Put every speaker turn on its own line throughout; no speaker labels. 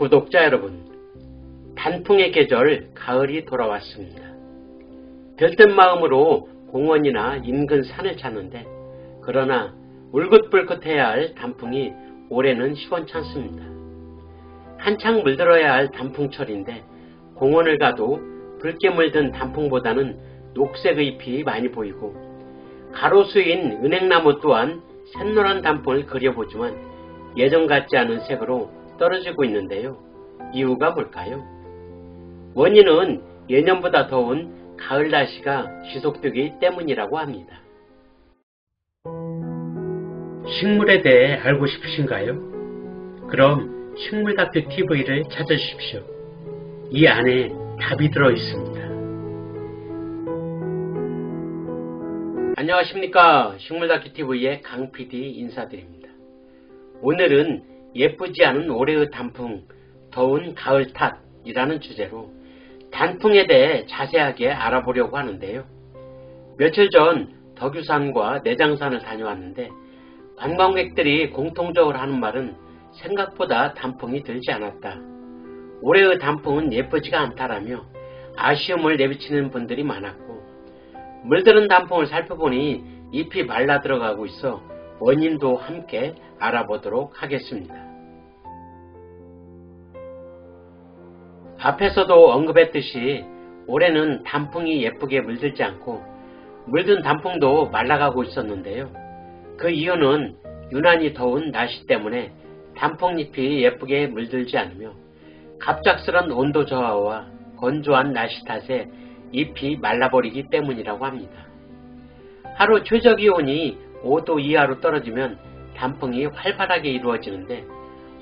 구독자 여러분, 단풍의 계절 가을이 돌아왔습니다. 들뜬 마음으로 공원이나 인근 산을 찾는데 그러나 울긋불긋해야 할 단풍이 올해는 시원찮습니다. 한창 물들어야 할 단풍철인데 공원을 가도 붉게 물든 단풍보다는 녹색의 잎이 많이 보이고 가로수인 은행나무 또한 샛노란 단풍을 그려보지만 예전 같지 않은 색으로 떨어지고 있는데요. 이유가 뭘까요? 원인은 예년보다 더운 가을 날씨가 지속되기 때문이라고 합니다. 식물에 대해 알고 싶으신가요? 그럼 식물다큐 TV를 찾아주십시오. 이 안에 답이 들어있습니다. 안녕하십니까. 식물다큐 TV의 강PD 인사드립니다. 오늘은 예쁘지 않은 올해의 단풍, 더운 가을 탓이라는 주제로 단풍에 대해 자세하게 알아보려고 하는데요. 며칠 전 덕유산과 내장산을 다녀왔는데 관광객들이 공통적으로 하는 말은 생각보다 단풍이 들지 않았다. 올해의 단풍은 예쁘지가 않다라며 아쉬움을 내비치는 분들이 많았고, 물드는 단풍을 살펴보니 잎이 말라 들어가고 있어 원인도 함께 알아보도록 하겠습니다. 앞에서도 언급했듯이 올해는 단풍이 예쁘게 물들지 않고 물든 단풍도 말라가고 있었는데요. 그 이유는 유난히 더운 날씨 때문에 단풍잎이 예쁘게 물들지 않으며 갑작스런 온도 저하와 건조한 날씨 탓에 잎이 말라버리기 때문이라고 합니다. 하루 최저기온이 5도 이하로 떨어지면 단풍이 활발하게 이루어지는데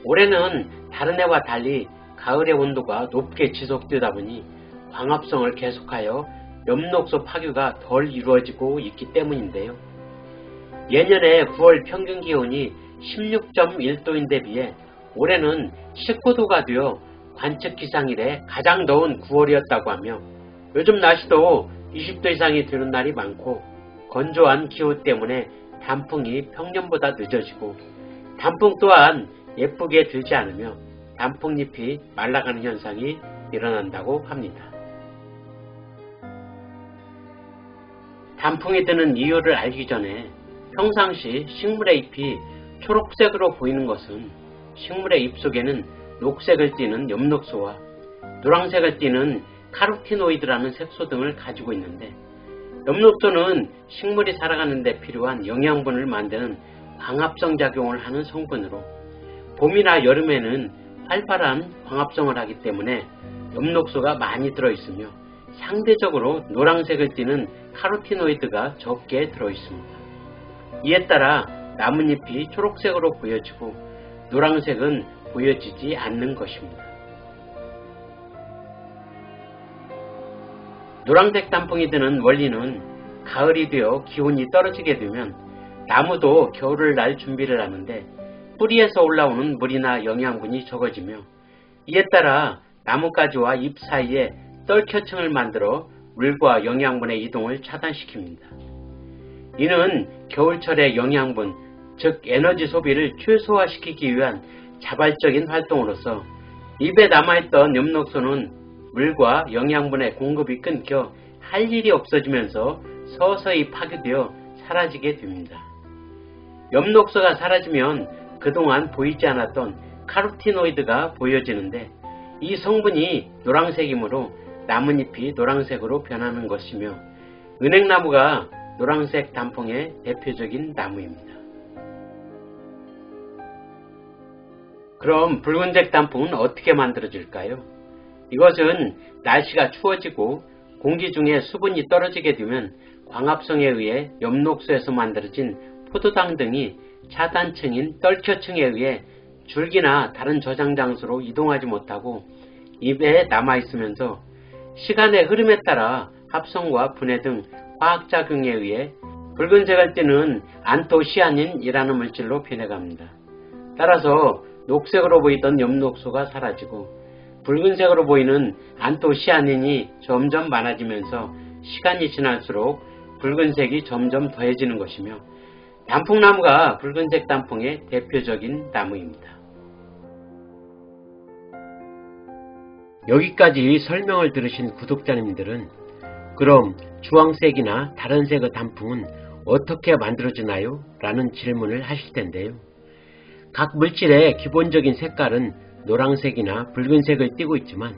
올해는 다른 해와 달리 가을의 온도가 높게 지속되다 보니 광합성을 계속하여 엽록소 파괴가 덜 이루어지고 있기 때문인데요. 예년에 9월 평균 기온이 16.1도인데 비해 올해는 19도가 되어 관측 기상 이래 가장 더운 9월이었다고 하며 요즘 날씨도 20도 이상이 되는 날이 많고 건조한 기후 때문에 단풍이 평년보다 늦어지고 단풍 또한 예쁘게 들지 않으며 단풍잎이 말라가는 현상이 일어난다고 합니다. 단풍이 드는 이유를 알기 전에 평상시 식물의 잎이 초록색으로 보이는 것은 식물의 잎 속에는 녹색을 띠는 엽록소와 노란색을 띠는 카로티노이드라는 색소 등을 가지고 있는데, 엽록소는 식물이 살아가는 데 필요한 영양분을 만드는 광합성 작용을 하는 성분으로 봄이나 여름에는 활발한 광합성을 하기 때문에 엽록소가 많이 들어있으며 상대적으로 노란색을 띠는 카로티노이드가 적게 들어있습니다. 이에 따라 나뭇잎이 초록색으로 보여지고 노란색은 보여지지 않는 것입니다. 노란색 단풍이 드는 원리는 가을이 되어 기온이 떨어지게 되면 나무도 겨울을 날 준비를 하는데 뿌리에서 올라오는 물이나 영양분이 적어지며 이에 따라 나뭇가지와 잎 사이에 떨켜층을 만들어 물과 영양분의 이동을 차단시킵니다. 이는 겨울철의 영양분, 즉 에너지 소비를 최소화시키기 위한 자발적인 활동으로서 잎에 남아있던 엽록소는 물과 영양분의 공급이 끊겨 할 일이 없어지면서 서서히 파괴되어 사라지게 됩니다. 엽록소가 사라지면 그동안 보이지 않았던 카로티노이드가 보여지는데 이 성분이 노란색이므로 나뭇잎이 노란색으로 변하는 것이며 은행나무가 노란색 단풍의 대표적인 나무입니다. 그럼 붉은색 단풍은 어떻게 만들어질까요? 이것은 날씨가 추워지고 공기 중에 수분이 떨어지게 되면 광합성에 의해 엽록소에서 만들어진 포도당 등이 차단층인 떨켜층에 의해 줄기나 다른 저장 장소로 이동하지 못하고 잎에 남아있으면서 시간의 흐름에 따라 합성과 분해 등 화학작용에 의해 붉은색을 띠는 안토시아닌이라는 물질로 변해갑니다. 따라서 녹색으로 보이던 엽록소가 사라지고 붉은색으로 보이는 안토시아닌이 점점 많아지면서 시간이 지날수록 붉은색이 점점 더해지는 것이며 단풍나무가 붉은색 단풍의 대표적인 나무입니다. 여기까지 설명을 들으신 구독자님들은 그럼 주황색이나 다른 색의 단풍은 어떻게 만들어지나요? 라는 질문을 하실 텐데요. 각 물질의 기본적인 색깔은 노란색이나 붉은색을 띠고 있지만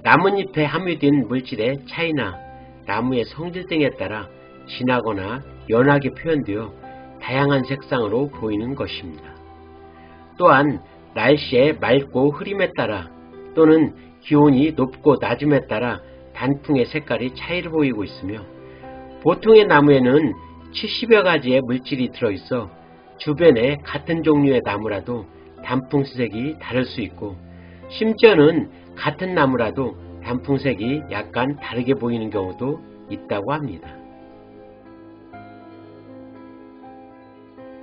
나뭇잎에 함유된 물질의 차이나 나무의 성질 등에 따라 진하거나 연하게 표현되어 다양한 색상으로 보이는 것입니다. 또한 날씨의 맑고 흐림에 따라 또는 기온이 높고 낮음에 따라 단풍의 색깔이 차이를 보이고 있으며 보통의 나무에는 70여 가지의 물질이 들어있어 주변에 같은 종류의 나무라도 단풍색이 다를 수 있고 심지어는 같은 나무라도 단풍색이 약간 다르게 보이는 경우도 있다고 합니다.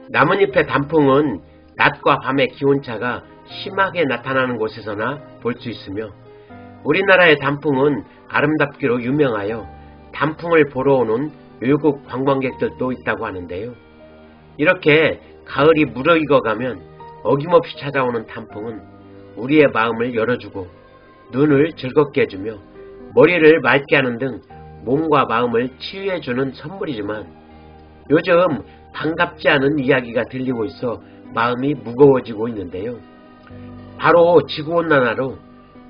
나뭇잎의 단풍은 낮과 밤의 기온차가 심하게 나타나는 곳에서나 볼 수 있으며 우리나라의 단풍은 아름답기로 유명하여 단풍을 보러 오는 외국 관광객들도 있다고 하는데요. 이렇게 가을이 무르익어가면 어김없이 찾아오는 단풍은 우리의 마음을 열어주고 눈을 즐겁게 해주며 머리를 맑게 하는 등 몸과 마음을 치유해주는 선물이지만 요즘 반갑지 않은 이야기가 들리고 있어 마음이 무거워지고 있는데요. 바로 지구온난화로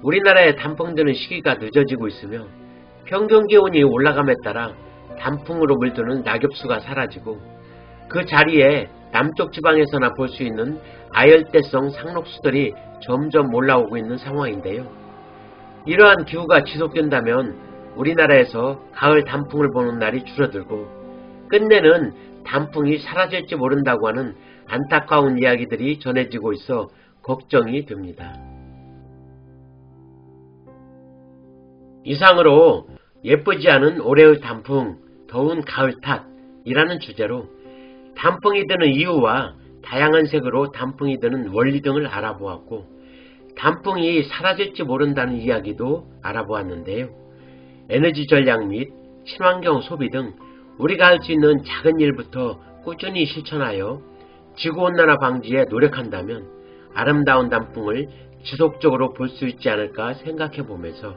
우리나라의 단풍 드는 시기가 늦어지고 있으며 평균기온이 올라감에 따라 단풍으로 물드는 낙엽수가 사라지고 그 자리에 남쪽 지방에서나 볼 수 있는 아열대성 상록수들이 점점 올라오고 있는 상황인데요. 이러한 기후가 지속된다면 우리나라에서 가을 단풍을 보는 날이 줄어들고 끝내는 단풍이 사라질지 모른다고 하는 안타까운 이야기들이 전해지고 있어 걱정이 됩니다. 이상으로 예쁘지 않은 올해의 단풍, 더운 가을 탓이라는 주제로 단풍이 드는 이유와 다양한 색으로 단풍이 드는 원리 등을 알아보았고 단풍이 사라질지 모른다는 이야기도 알아보았는데요. 에너지 전략 및 친환경 소비 등 우리가 할 수 있는 작은 일부터 꾸준히 실천하여 지구온난화 방지에 노력한다면 아름다운 단풍을 지속적으로 볼 수 있지 않을까 생각해 보면서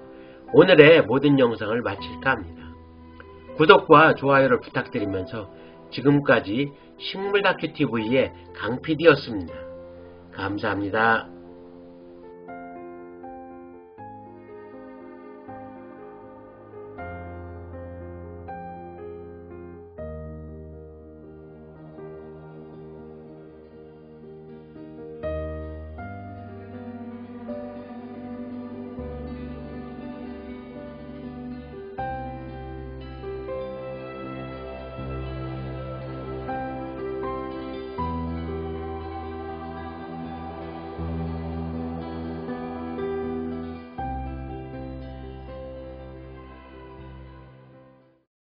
오늘의 모든 영상을 마칠까 합니다. 구독과 좋아요를 부탁드리면서 지금까지 식물다큐TV의 강PD였습니다. 감사합니다.